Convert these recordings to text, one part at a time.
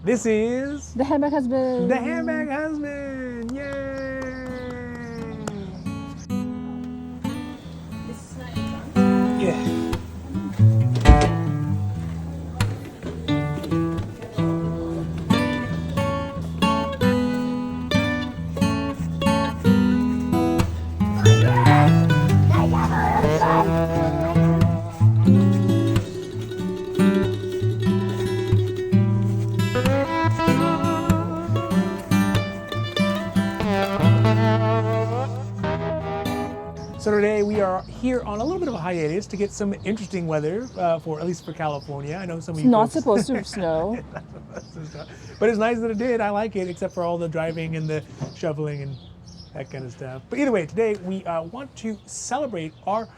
This is The Handbag Husband. the Handbag Husband. Yay! Yeah. So today we are here on a little bit of a hiatus to get some interesting weather for at least for California. I know some of you It's not folks- supposed to snow. But it's nice that it did. I like it, except for all the driving and the shoveling and that kind of stuff. But either way, today we want to celebrate our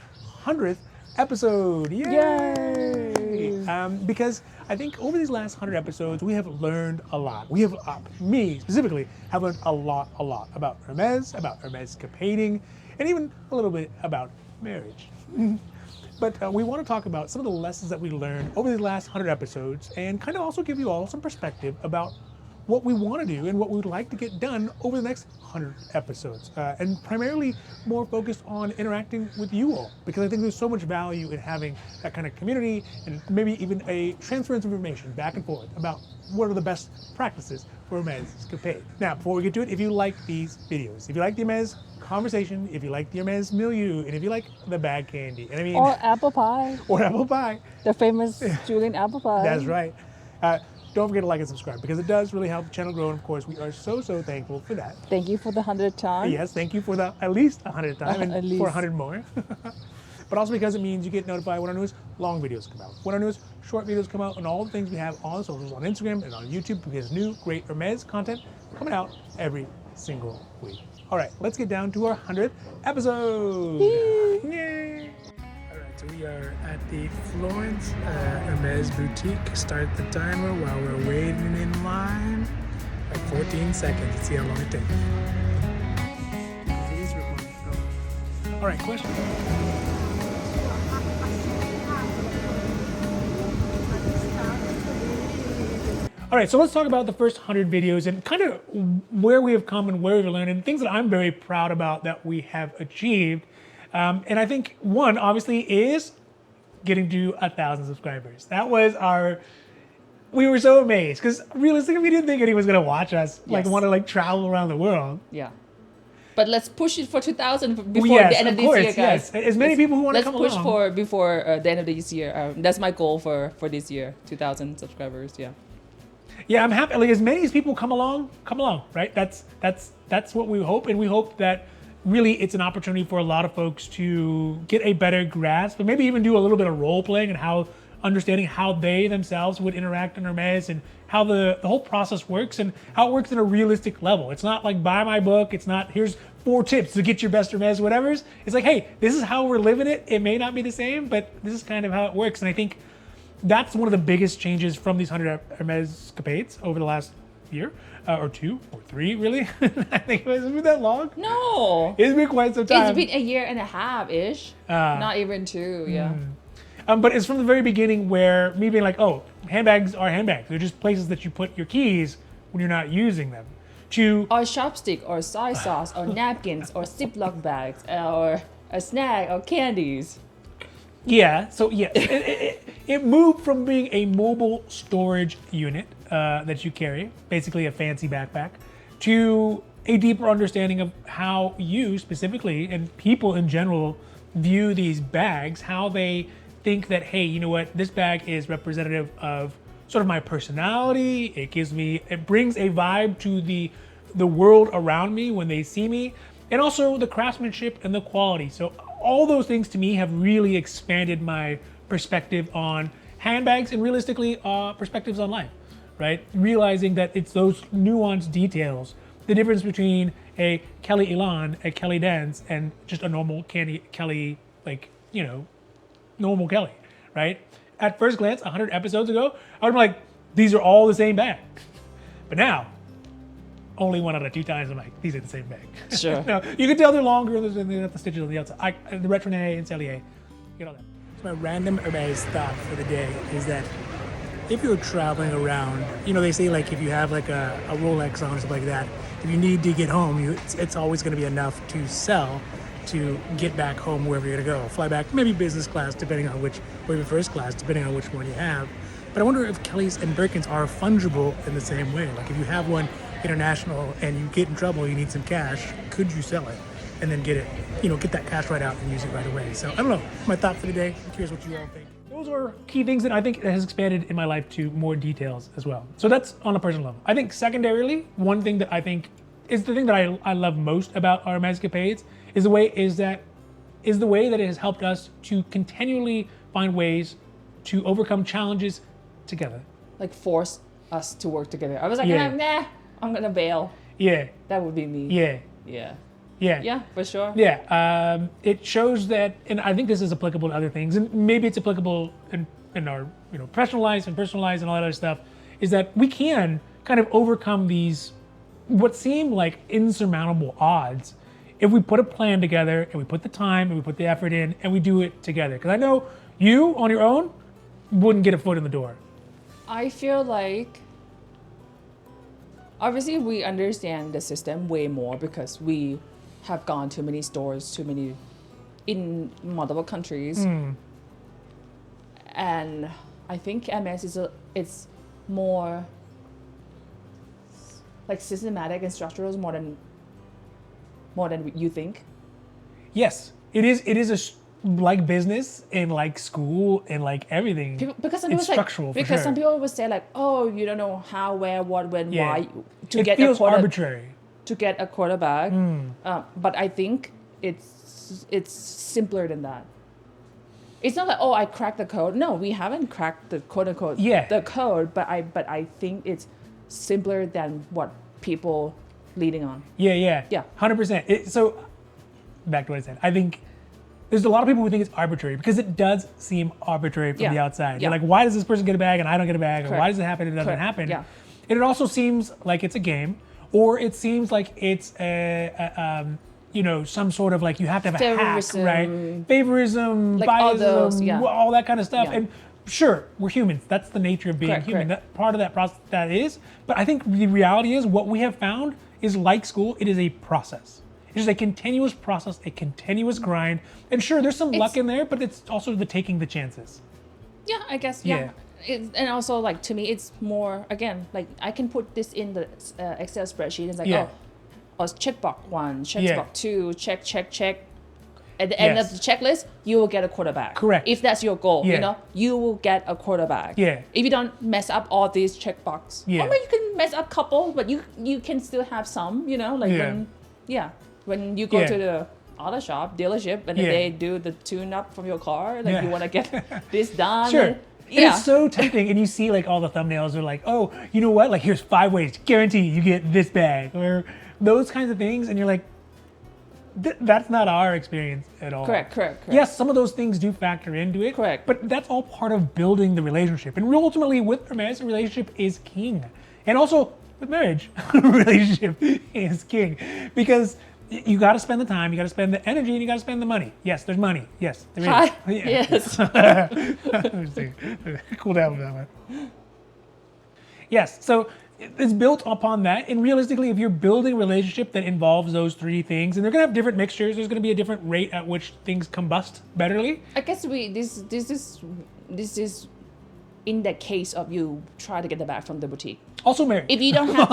100th episode. Yay! Because I think over these last 100 episodes, we have learned a lot. We have, me specifically, have learned a lot about Hermès, about Hermès-capading, and even a little bit about marriage. But we want to talk about some of the lessons that we learned over these last 100 episodes and kind of also give you all some perspective about what we want to do and what we would like to get done over the next 100 episodes. And primarily more focused on interacting with you all, because I think there's so much value in having that kind of community and maybe even a transference of information back and forth about what are the best practices for Hermès-capade. Now, before we get to it, if you like these videos, if you like the Hermès conversation, if you like the Hermès milieu, and if you like the bag candy, and I mean, Or apple pie. or apple pie, The famous Julian apple pie. that's right. Don't forget to like and subscribe because it does really help the channel grow. And of course, we are so thankful for that. Thank you for the 100th time. Yes, thank you for the at least 100th time and At least. for 100 more. But also because it means you get notified when our newest long videos come out, when our newest short videos come out, and all the things we have on the socials, on Instagram and on YouTube, because new great Hermès content coming out every single week. All right, let's get down to our 100th episode. Yay! All right, so we are at the Florence Hermès boutique. Start the timer while we're waiting in line. Like 14 seconds. Let's see how long it takes. Please record. All right, question. All right, so let's talk about the first 100 videos and kind of where we have come and where we've learned and things that I'm very proud about that we have achieved. And I think one, obviously, is getting to 1,000 subscribers. That was we were so amazed because realistically, we didn't think anyone was going to watch us, Yes. want to travel around the world. Yeah. But let's push it for 2,000 before Yes, the end of this course, year, guys. yes. As many people who want to Let's come push along. for before the end of this year. That's my goal for this year. 2,000 subscribers. Yeah. Yeah, I'm happy. Like as many as people come along, right? That's what we hope, and we hope that really it's an opportunity for a lot of folks to get a better grasp, and maybe even do a little bit of role playing and how understanding how they themselves would interact in Hermès and how the whole process works and how it works at a realistic level. It's not like buy my book. It's not here's 4 tips to get your best Hermès whatever's. It's like, hey, this is how we're living it. It may not be the same, but this is kind of how it works. And I think that's one of the biggest changes from these 100 Hermès-capades over the last year, or 2 or 3, really. I think it's been that long. No. It's been quite some time. It's been a year and a half ish. Not even 2. Yeah. But it's from the very beginning where me being like, oh, handbags are handbags. They're just places that you put your keys when you're not using them. To Or chopstick, or soy sauce, or napkins, or Ziploc bags, or a snack, or candies. yeah, so yeah, it moved from being a mobile storage unit that you carry, basically a fancy backpack, to a deeper understanding of how you specifically and people in general view these bags, how they think that, hey, you know what, this bag is representative of sort of my personality. It brings a vibe to the world around me when they see me, and also the craftsmanship and the quality. So all those things to me have really expanded my perspective on handbags and realistically perspectives on life, right? Realizing that it's those nuanced details, the difference between a Kelly Elan, a Kelly Dance, and just a normal Kelly, normal Kelly, right? At first glance, 100 episodes ago, I would be like, these are all the same bag. But now, only 1 out of 2 times I'm like, these are the same bag. Sure. No, you can tell they're longer than they got the stitches on the outside. The Retroné and Cellier, you know that. So my random Hermès thought for the day is that if you're traveling around, they say like if you have like a Rolex on or something like that, if you need to get home, it's always going to be enough to sell to get back home wherever you're going to go. Fly back, maybe business class, depending on which, or even first class, depending on which one you have. But I wonder if Kellys and Birkins are fungible in the same way. Like if you have one international and you get in trouble, you need some cash, could you sell it and then get it, get that cash right out and use it right away? So I don't know, my thought for the day. I'm curious what you all think. Those are key things that I think has expanded in my life to more details as well. So that's on a personal level. I think secondarily, one thing that I think is the thing that I love most about our Hermescapades is the way that it has helped us to continually find ways to overcome challenges together. Like force us to work together. I was like, nah, I'm gonna bail. Yeah. That would be me. Yeah. Yeah. Yeah. Yeah, for sure. Yeah. It shows that, and I think this is applicable to other things, and maybe it's applicable in our professional lives and personal lives and all that other stuff, is that we can kind of overcome these what seem like insurmountable odds if we put a plan together and we put the time and we put the effort in and we do it together. Because I know you on your own wouldn't get a foot in the door. I feel like obviously we understand the system way more because we have gone to many stores, in multiple countries. And I think MS it's more like systematic and structural more than you think. Yes, it is like business and like school and like everything. Because some it's people structural. Because for sure. some people would say like, oh, you don't know how, where, what, when, why it feels arbitrary to get a quarterback. But I think it's simpler than that. It's not like, oh, I cracked the code. No, we haven't cracked the quote unquote the code, but I think it's simpler than what people leading on. Yeah. 100%. So back to what I said. I think there's a lot of people who think it's arbitrary because it does seem arbitrary from the outside. You're like, why does this person get a bag and I don't get a bag? Or why does it happen and it doesn't happen? Yeah. And it also seems like it's a game, or it seems like it's some sort of like you have to have a hack, right? Favorism, like biasism, all that kind of stuff. Yeah. And sure, we're humans. That's the nature of being human. That part of that process that is. But I think the reality is what we have found is like school, it is a process. It's a continuous process, a continuous grind. And sure, there's some luck in there, but it's also taking the chances. Yeah, I guess, yeah. And also, like, to me, it's more, again, like, I can put this in the Excel spreadsheet. It's like, checkbox 1, checkbox 2, check. At the end of the checklist, you will get a quarterback. Correct. If that's your goal, you will get a quarterback. Yeah. If you don't mess up all these checkbox. Or maybe you can mess up a couple, but you can still have some, when you go to the auto shop, dealership, and they do the tune-up from your car, like you want to get this done. Sure. It's so tempting, and you see like all the thumbnails are like, oh, you know what? Like here's 5 ways, guarantee you get this bag, or those kinds of things, and you're like, that's not our experience at all. Correct. Yes, some of those things do factor into it. Correct. But that's all part of building the relationship. And ultimately, with Hermes, a relationship is king. And also, with marriage, a relationship is king. Because you got to spend the time, you got to spend the energy, and you got to spend the money. Yes, there's money. Yes, there is. Yes. Cool down with that one. Yes, so it's built upon that. And realistically, if you're building a relationship that involves those 3 things, and they're going to have different mixtures, there's going to be a different rate at which things combust betterly. I guess this is in the case of you try to get the bag from the boutique. Also married. If you don't have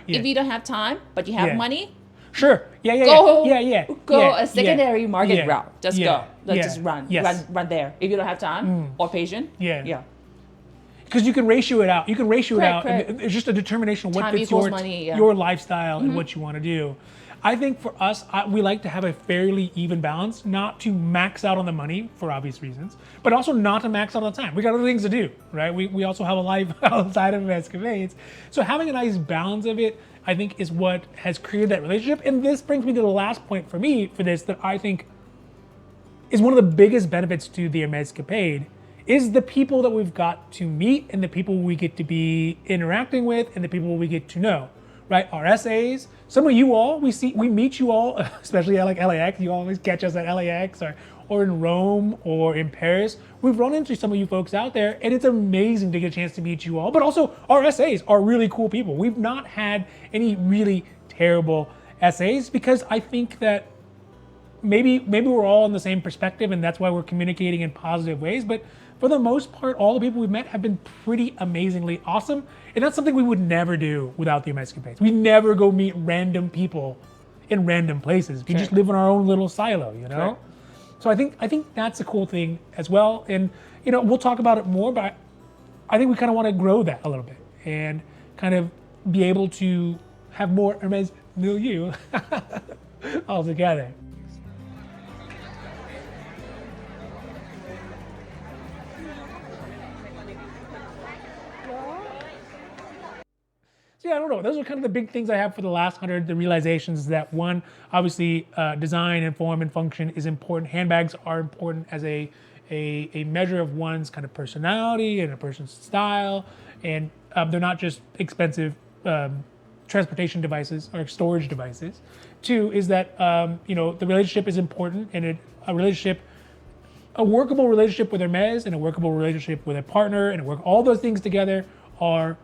if you don't have time, but you have money. Sure. Go a secondary market route. Just go. Just run there. If you don't have time or patient. Because you can ratio it out. And it's just a determination of what fits your lifestyle and what you want to do. I think for us, we like to have a fairly even balance, not to max out on the money for obvious reasons, but also not to max out on the time. We got other things to do, right? We also have a life outside of Hermescapades. So having a nice balance of it, I think, is what has created that relationship. And this brings me to the last point for me for this that I think is one of the biggest benefits to the Hermescapade is the people that we've got to meet and the people we get to be interacting with and the people we get to know, right? Our SAs, some of you all, we meet you all, especially at like LAX, you always catch us at LAX or in Rome or in Paris, we've run into some of you folks out there, and it's amazing to get a chance to meet you all. But also, our SAs are really cool people. We've not had any really terrible SAs because I think that maybe we're all in the same perspective, and that's why we're communicating in positive ways. But for the most part, all the people we've met have been pretty amazingly awesome, and that's something we would never do without the Hermescapades. We never go meet random people in random places. We just live in our own little silo, you know. Sure. So I think that's a cool thing as well. And you know, we'll talk about it more, but I think we kind of want to grow that a little bit and kind of be able to have more Hermes milieu all together. Yeah, I don't know. Those are kind of the big things I have for the last 100. The realizations that one, obviously, design and form and function is important. Handbags are important as a measure of one's kind of personality and a person's style, and they're not just expensive transportation devices or storage devices. Two is that you know, the relationship is important, and a workable relationship with Hermes and a workable relationship with a partner and all those things together are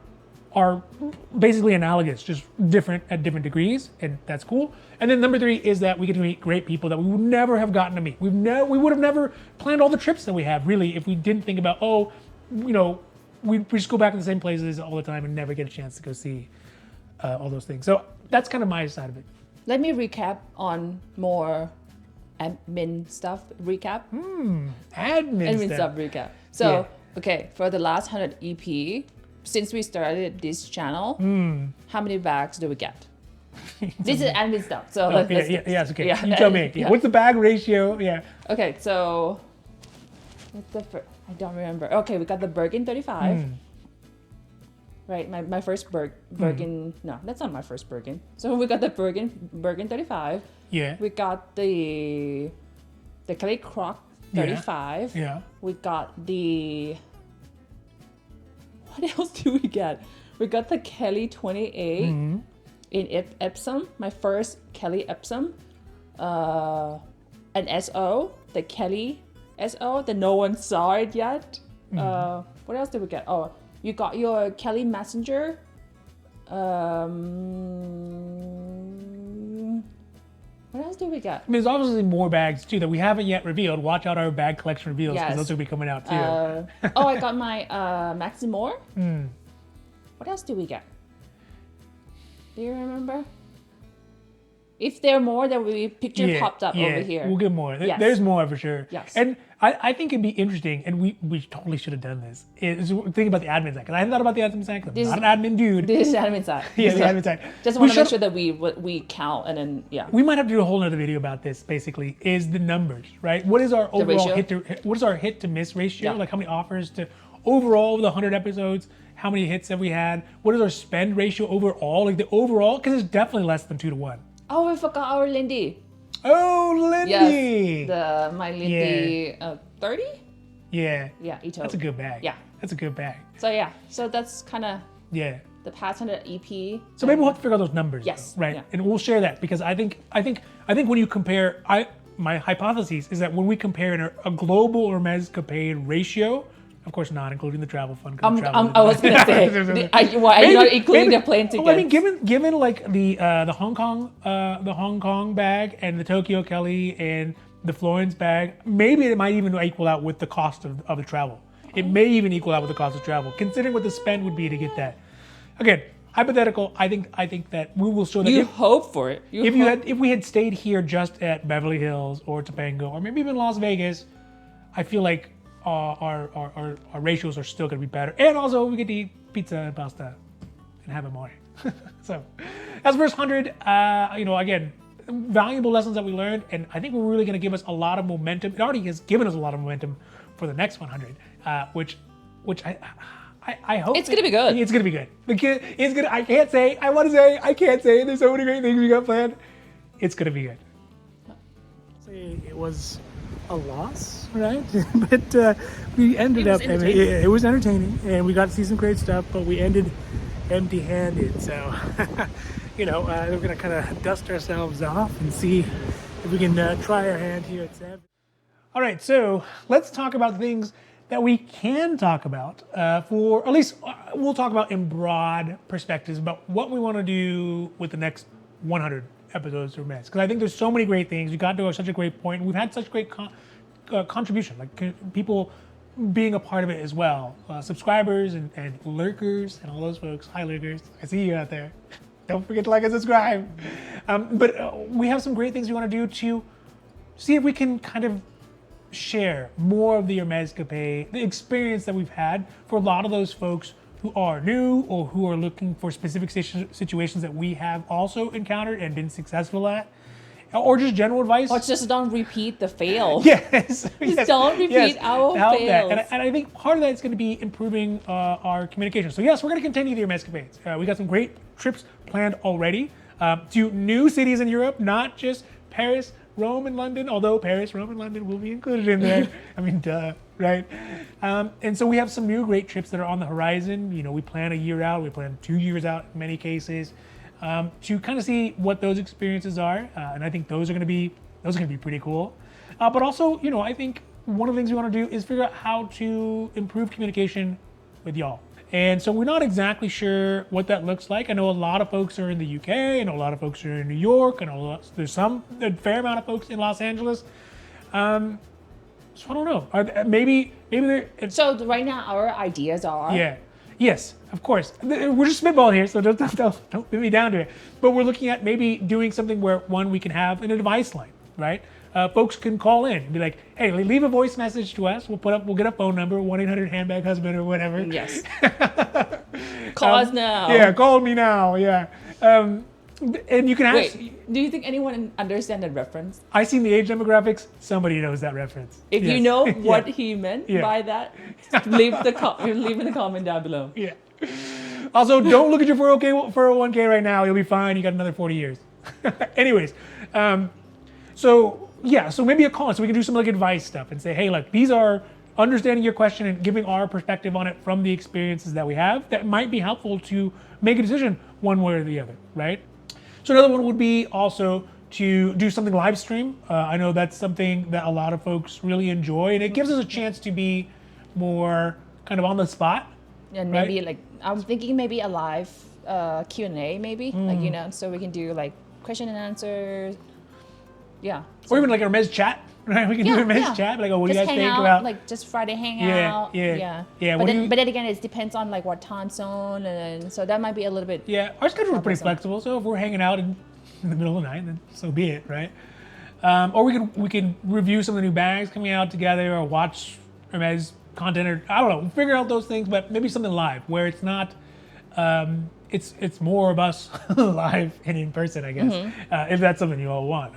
basically analogous, just different at different degrees, and that's cool. And then number 3 is that we get to meet great people that we would never have gotten to meet. We would have never planned all the trips that we have, really, if we didn't think about, oh, you know, we just go back to the same places all the time and never get a chance to go see all those things. So that's kind of my side of it. Let me recap on more admin stuff. Admin stuff recap. So, okay, for the last 100 EP, since we started this channel, how many bags do we get? This is admin stuff. So yes, okay. Yeah, you tell me. Yeah. What's the bag ratio? Yeah. Okay, so what's the first? I don't remember. Okay, we got the Birkin 35. Right, my first Birkin. No, that's not my first Birkin. So we got the Birkin 35. Yeah. We got the Kelly Croc 35. Yeah. We got the. What else do we get? We got the Kelly 28 in Epsom, my first Kelly Epsom. An SO, the Kelly SO, that no one saw it yet. What else did we get? Oh, you got your Kelly Messenger. What else did we get? I mean, there's obviously more bags too that we haven't yet revealed. Watch out our bag collection reveals, because those will be coming out too. I got my Maximore. What else did we get? Do you remember? If there are more, there will be picture popped up over here. We'll get more. Yes. There's more for sure. Yes. And I think it'd be interesting, and we totally should have done this, is thinking about the admin side. Because I hadn't thought about the admin side, because I'm not an admin dude. This is admin side. The admin side. Just want to make sure that we count, and then, We might have to do a whole other video about this, basically, is the numbers, right? What is our overall hit to miss ratio? Yeah. Like how many offers to, overall, the 100 episodes, how many hits have we had? What is our spend ratio overall? Like the overall, because it's definitely less than 2 to 1. Oh, we forgot our Lindy. Oh, Lindy. Yes, my Lindy 30? Yeah. Yeah, Ito. That's a good bag. Yeah. That's a good bag. So that's kind of the past 100 EP. So maybe we'll have to figure out those numbers. Yes. Though, right? Yeah. And we'll share that, because I think when you compare, my hypothesis is that when we compare a global Hermescapade ratio, of course not including the travel fund. I was gonna say, are you not including the plane tickets? Well, I mean, given like the Hong Kong bag and the Tokyo Kelly and the Florence bag, maybe it might even equal out with the cost of the travel. It may even equal out with the cost of travel, considering what the spend would be to get that. Again, hypothetical. I think that we will show that. You hope for it. If we had stayed here just at Beverly Hills or Topanga or maybe even Las Vegas, I feel like our ratios are still going to be better, and also we get to eat pizza and pasta and have it more. So that's first 100. Again, valuable lessons that we learned, and I think we're really going to give us a lot of momentum. It already has given us a lot of momentum for the next 100, which I hope it's going to be good. It's going to be good. It's going to. I can't say. I want to say. I can't say. There's so many great things we got planned. It's going to be good. It was a loss, right? But we ended up. It was entertaining, and we got to see some great stuff. But we ended empty-handed. So, we're gonna kind of dust ourselves off and see if we can try our hand here at Sam. All right, so let's talk about things that we can talk about for, at least we'll talk about in broad perspectives about what we want to do with the next 100 episodes of Hermès. Because I think there's so many great things. You got to such a great point. We've had such great contribution, like people being a part of it as well. Subscribers and lurkers and all those folks. Hi, lurkers. I see you out there. Don't forget to like and subscribe. But we have some great things we want to do to see if we can kind of share more of the Hermès-capé, the experience that we've had for a lot of those folks who are new or who are looking for specific situations that we have also encountered and been successful at, or just general advice. Or just don't repeat the fails. Yes. Just don't repeat our fails. And I think part of that is going to be improving our communication. So yes, we're going to continue the Hermès-capés. We got some great trips planned already to new cities in Europe, not just Paris, Rome, and London, although Paris, Rome, and London will be included in there. I mean, duh, right? And so we have some new great trips that are on the horizon. You know, we plan a year out, we plan 2 years out in many cases, to kind of see what those experiences are. And I think those are going to be pretty cool. But also, you know, I think one of the things we want to do is figure out how to improve communication with y'all. And so we're not exactly sure what that looks like. I know a lot of folks are in the UK, I know a lot of folks are in New York, and there's a fair amount of folks in Los Angeles. So I don't know. Maybe they're... So right now our ideas are... Yeah. Yes, of course. We're just spitballing here, so don't put me down to it. But we're looking at maybe doing something where, one, we can have an advice line, right? Folks can call in and be like, hey, leave a voice message to us. We'll get a phone number, 1-800 Handbag Husband or whatever. Yes. Call us now. Yeah, call me now. Yeah. And you can ask. Wait, do you think anyone understands that reference? I seen the age demographics. Somebody knows that reference. If you know what he meant by that, leave in the comment down below. Yeah. Also, don't look at your 401k right now. You'll be fine. You got another 40 years. Anyways, so maybe a call, so we can do some like advice stuff and say, hey, like these are understanding your question and giving our perspective on it from the experiences that we have that might be helpful to make a decision one way or the other, right? So another one would be also to do something live stream. I know that's something that a lot of folks really enjoy, and it gives us a chance to be more kind of on the spot. And maybe like, I'm thinking maybe a live Q&A maybe, like, you know, so we can do like question and answers. Yeah. Or even like a Hermès chat, right? We can do a Hermès chat. Like, oh, what do you guys think about? Like just Friday hangout. Yeah. But then again, it depends on like what time zone, and so that might be a little bit. Yeah, our schedule is pretty flexible. So if we're hanging out in the middle of the night, then so be it, right? Or we can review some of the new bags coming out together, or watch Hermès content, or I don't know, figure out those things. But maybe something live where it's not. It's more of us live and in person, I guess. If that's something you all want.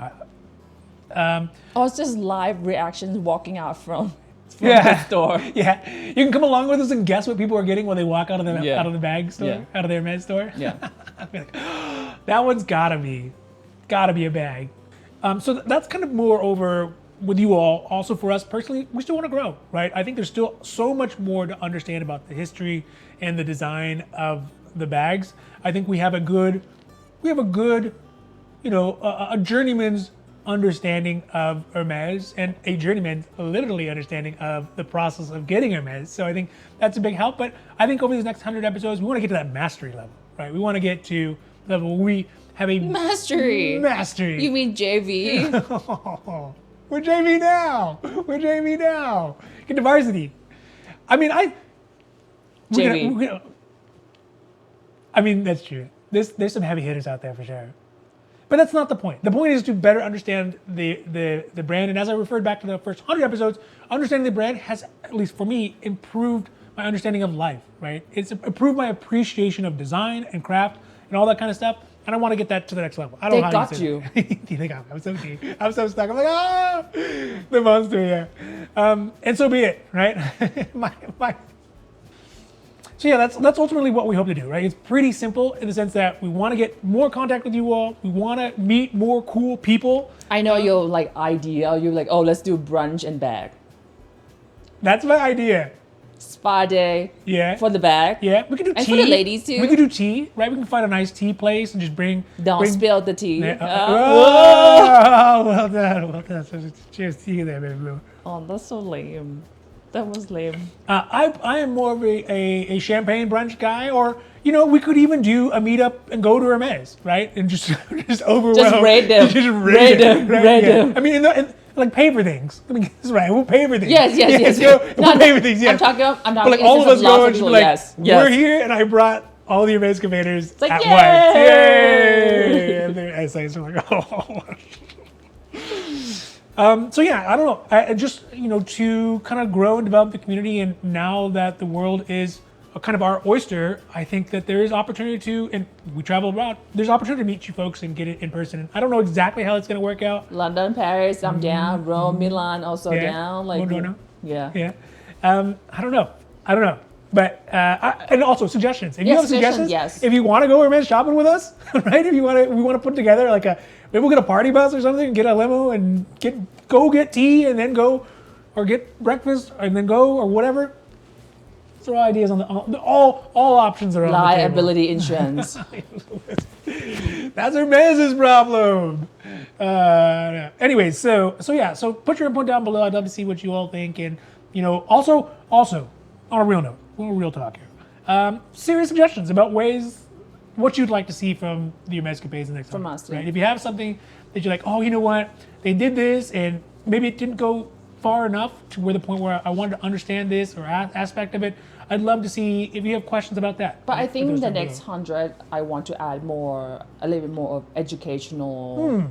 Or it's just live reactions walking out from the store. Yeah, you can come along with us and guess what people are getting when they walk out of the bag store, out of their med store. Yeah, like, that one's gotta be a bag. So that's kind of more over with you all. Also for us personally, we still want to grow, right? I think there's still so much more to understand about the history and the design of the bags. I think we have a good, you know, a journeyman's understanding of Hermès and a journeyman's literally understanding of the process of getting Hermès. So I think that's a big help. But I think over these next 100 episodes, we want to get to that mastery level, right? We want to get to the level where we have a mastery. You mean JV? We're JV now. Get to varsity. I mean, I mean, that's true. There's some heavy hitters out there for sure. But that's not the point. The point is to better understand the brand. And as I referred back to the first 100 episodes, understanding the brand has, at least for me, improved my understanding of life, right? It's improved my appreciation of design and craft and all that kind of stuff. And I want to get that to the next level. I don't know how you say that. They got me. I'm so stuck. I'm like, the monster, yeah. And so be it, right? So yeah, that's ultimately what we hope to do, right? It's pretty simple in the sense that we want to get more contact with you all. We want to meet more cool people. I know your like idea. You're like, oh, let's do brunch and bag. That's my idea. Spa day. Yeah. For the bag. Yeah, we can do tea. And for the ladies too. We can do tea, right? We can find a nice tea place and just bring. Don't spill the tea. Well done. So cheers to you there, baby blue. Oh, that's so lame. That was lame. I am more of a champagne brunch guy, or we could even do a meetup and go to Hermes, right? And just overwhelm. Just random. Just Random. Yeah. I mean, like pay for things. I mean, that's right. We'll pay for things. Yes. We'll pay for things. Yes. I'm talking. But like all of us go and just be like, yes. we're here, and I brought all the Hermes containers like, at yay! once. Yay! And their essays are like, oh. So yeah, I don't know. I just to kind of grow and develop the community, and now that the world is kind of our oyster, I think that there is opportunity to, and we travel abroad. There's opportunity to meet you folks and get it in person. I don't know exactly how it's going to work out. London, Paris, I'm down. Rome, Milan, also down. Like, yeah. I don't know. But and also suggestions. If you have suggestions, yes. If you want to go Hermes shopping with us, right? If you want to, we want to put together like maybe we'll get a party bus or something, and get a limo and go get tea and then go, or get breakfast and then go or whatever. Throw ideas on all options are on the table. Liability insurance. That's Hermes' problem. Anyways, so put your input down below. I'd love to see what you all think, and also on a real note, real talk here. Serious suggestions about what you'd like to see from the Hermes capades next time. From us, right? If you have something that you're like, oh, you know what, they did this, and maybe it didn't go far enough to where the point where I wanted to understand this or aspect of it. I'd love to see if you have questions about that. But I think the next 100, I want to add a little bit more of educational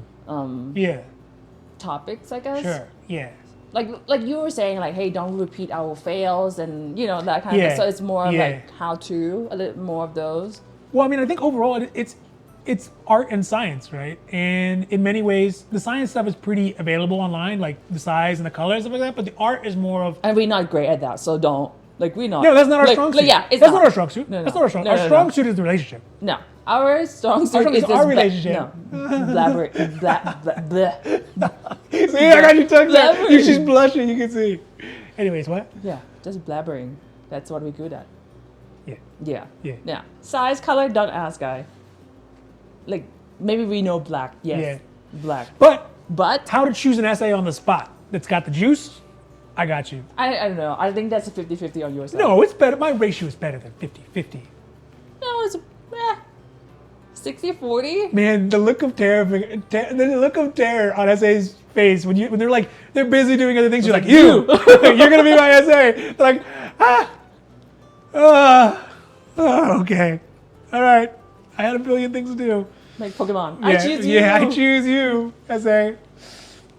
topics, I guess. Sure. Yeah. Like you were saying, like, hey, don't repeat our fails, and that kind of stuff. So it's more like how to, a little more of those. Well, I mean, I think overall it's art and science, right? And in many ways, the science stuff is pretty available online, like the size and the colors and stuff like that. But the art is more of. And we're not great at that, so don't. Like, we're not. No, that's not our strong suit. That's not our strong suit. No. That's not our strong suit. Our strong suit is the relationship. No. Our strong suit is our relationship. Blabber. See, I got your tongue out. She's blushing, you can see. Anyways, what? Yeah, just blabbering. That's what we're good at. Yeah. Yeah. Size, color, don't ask, guy. Like, maybe we know black. Yes. Yeah. Black. But how to choose an essay on the spot that's got the juice? I got you. I don't know. I think that's a 50-50 on your side. No, it's better. My ratio is better than 50-50. No, it's 60-40. Man, the look of terror on SA's face when they're like they're busy doing other things. You're like you're gonna be my SA. They're like okay, all right. I had a billion things to do. Like Pokemon. Yeah, I choose you, SA.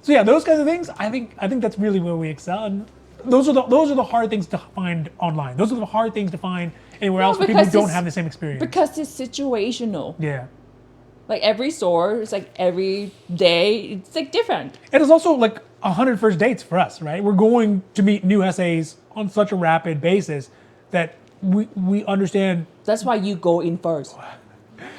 So yeah, those kinds of things. I think that's really where we excel. And those are the hard things to find online. Those are the hard things to find anywhere else where people don't have the same experience. Because it's situational. Yeah. Like every store, it's like every day, it's like different. And it's also like 100 first dates for us, right? We're going to meet new SAs on such a rapid basis that we understand. That's why you go in first.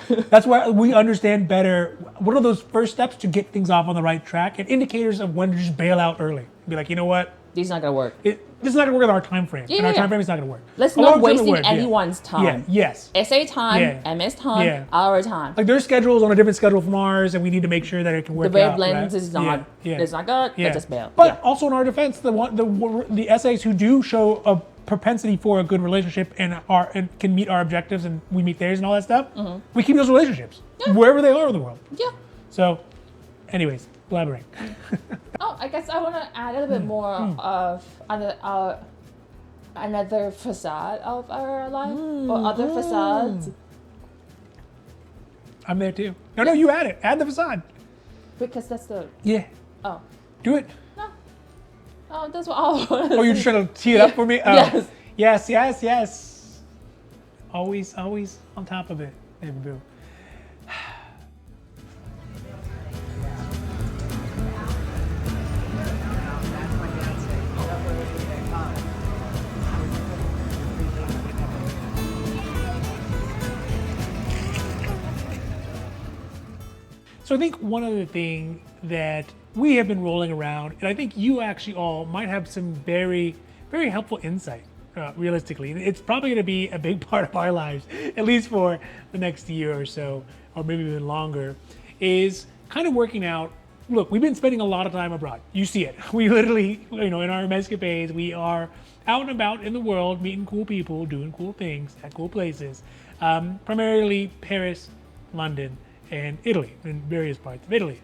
That's why we understand better what are those first steps to get things off on the right track and indicators of when to just bail out early. Be like, you know what? This is not going to work. This is not going to work with our time frame. Yeah, our time frame is not going to work. Let's not wasting anyone's time. Yes. SA time, MS time, our time. Like their schedule is on a different schedule from ours, and we need to make sure that it can work out. The wavelength is not. It's not good. Let's just bail. But also in our defense, the SAs who do show a propensity for a good relationship and can meet our objectives and we meet theirs and all that stuff, we keep those relationships wherever they are in the world. Yeah. So, anyways, blabbering. I guess I want to add a little bit more of another facade of our life or other facades. I'm there too. No, you add it. Add the facade. Because that's the. Yeah. Oh. Do it. No. Oh, that's what I want. Oh, you're just trying to tee it up for me? Oh. Yes. Always on top of it, baby boo. So I think one other thing that we have been rolling around, and I think you actually all might have some very, very helpful insight, realistically. It's probably going to be a big part of our lives, at least for the next year or so, or maybe even longer, is kind of working out look, we've been spending a lot of time abroad. You see it. We literally, in our escapades, we are out and about in the world, meeting cool people, doing cool things at cool places. Primarily Paris, London, and Italy, in various parts of Italy.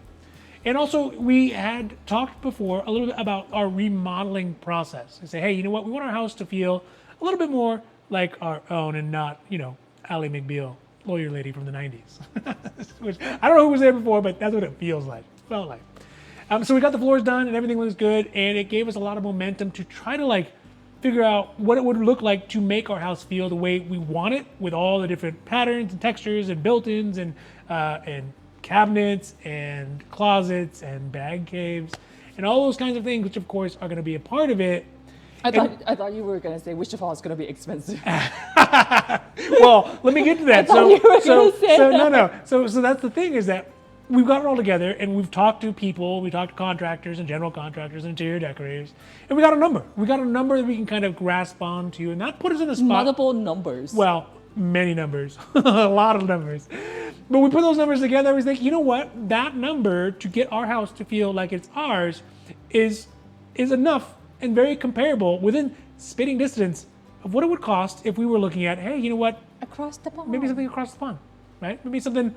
And also, we had talked before a little bit about our remodeling process. And say, hey, you know what? We want our house to feel a little bit more like our own and not, Ally McBeal, lawyer lady from the 90s. Which, I don't know who was there before, but that's what it feels like, felt like. So we got the floors done and everything was good. And it gave us a lot of momentum to try to figure out what it would look like to make our house feel the way we want it, with all the different patterns and textures and built-ins and cabinets and closets and bag caves and all those kinds of things, which of course are going to be a part of it. I thought you were going to say which of all is going to be expensive. Well, let me get to that. I thought you were going to say that. No. So that's the thing, is that we've got it all together and we've talked to people, we talked to contractors and general contractors and interior decorators, and we got a number. We got a number that we can kind of grasp onto and not put us in a spot. Multiple numbers. Well, many numbers, a lot of numbers. But we put those numbers together and we think, you know what? That number to get our house to feel like it's ours is enough and very comparable, within spitting distance of what it would cost if we were looking at, hey, you know what? Across the pond. Maybe something across the pond, right? Maybe something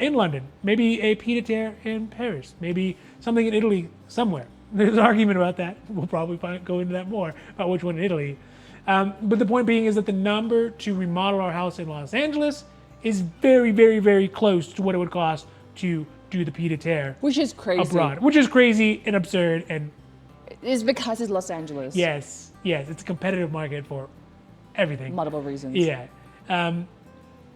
in London, maybe a pied-à-terre in Paris, maybe something in Italy somewhere. There's an argument about that. We'll probably go into that more, about which one in Italy. But the point being is that the number to remodel our house in Los Angeles is very, very, very close to what it would cost to do the pied-à-terre. Which is crazy. Abroad, which is crazy and absurd. And it's because it's Los Angeles. Yes, it's a competitive market for everything. Multiple reasons. Yeah.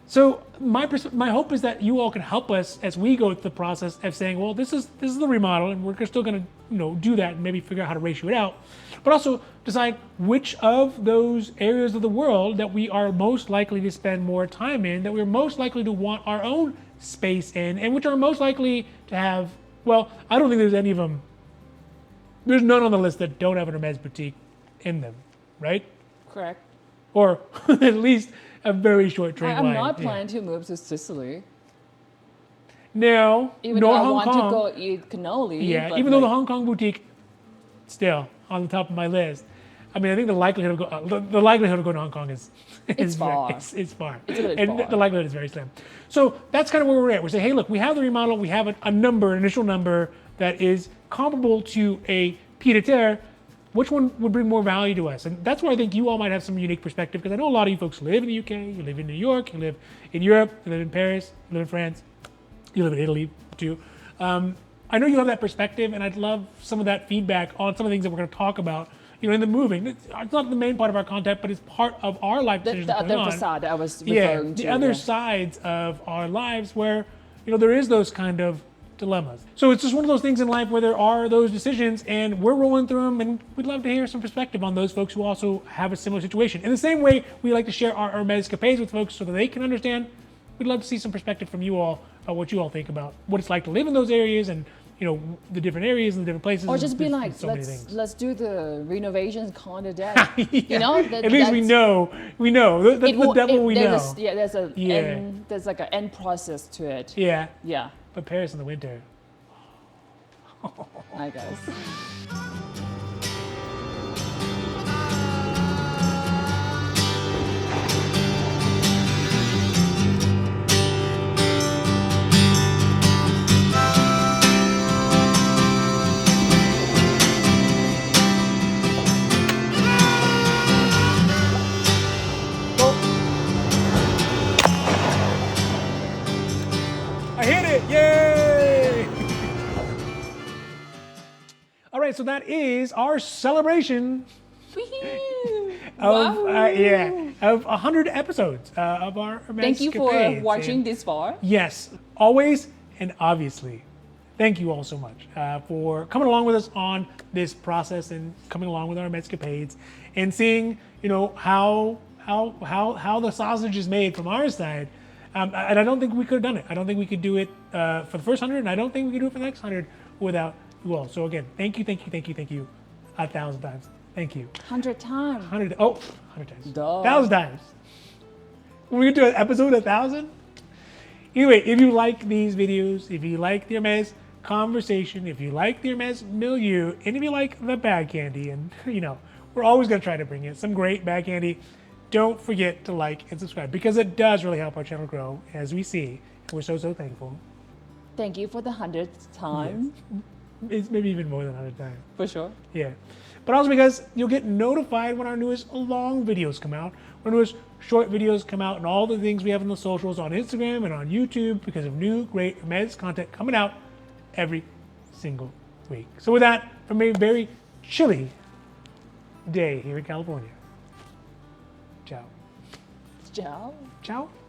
So my hope is that you all can help us as we go through the process of saying, well, this is the remodel, and we're still going to do that and maybe figure out how to ratio it out, but also decide which of those areas of the world that we are most likely to spend more time in, that we're most likely to want our own space in, and which are most likely to have. Well, I don't think there's any of them. There's none on the list that don't have an Hermes boutique in them, right? Correct. Or at least a very short train I'm line. not planning to move to Sicily. No, Even nor though I Hong want Kong. to go eat cannoli. Yeah, even though the Hong Kong boutique still on the top of my list. I mean, I think the likelihood of going to Hong Kong is far. It's far. It's a bit And far. the likelihood is very slim. So that's kind of where we're at. We're saying, hey, look, we have the remodel, we have a number, an initial number that is comparable to a pied-à-terre. Which one would bring more value to us? And that's where I think you all might have some unique perspective, because I know a lot of you folks live in the UK, you live in New York, you live in Europe, you live in Paris, you live in France, you live in Italy too. I know you have that perspective, and I'd love some of that feedback on some of the things that we're going to talk about, in the moving. It's not the main part of our content, but it's part of our life decisions The other going on. facade I was referring to. The other sides of our lives where, there is those kind of dilemmas. So it's just one of those things in life where there are those decisions, and we're rolling through them, and we'd love to hear some perspective on those folks who also have a similar situation. In the same way, we like to share our Hermes escapades with folks so that they can understand. We'd love to see some perspective from you all about what you all think about what it's like to live in those areas, and the different areas and the different places. Or just be like, so let's do the renovations call it a day. Yeah. At least we know. That's the devil we know. There's like an end process to it. Yeah. Yeah. But Paris in the winter. I guess. Yay! All right, so that is our celebration of 100 episodes of our Hermes Thank you for watching this far. Yes, always and obviously. Thank you all so much for coming along with us on this process and coming along with our escapades and seeing, how the sausage is made from our side. And I don't think we could have done it. I don't think we could do it for the first 100, and I don't think we could do it for the next 100 without you all. So again, thank you 1,000 times. Thank you. 100 times. 100 times. Duh. 1,000 times. We're gonna do an episode 1,000. Anyway, if you like these videos, if you like the Hermes, conversation. If you like the Hermes milieu, and if you like the bag candy, and we're always going to try to bring you some great bag candy, don't forget to like and subscribe, because it does really help our channel grow, as we see. We're so thankful. Thank you for the 100th time. Yes. It's maybe even more than 100 times. For sure. Yeah. But also because you'll get notified when our newest long videos come out, when our newest short videos come out, and all the things we have on the socials, on Instagram and on YouTube, because of new great Hermes content coming out every single week. So with that, from a very chilly day here in California, ciao. Ciao. Ciao.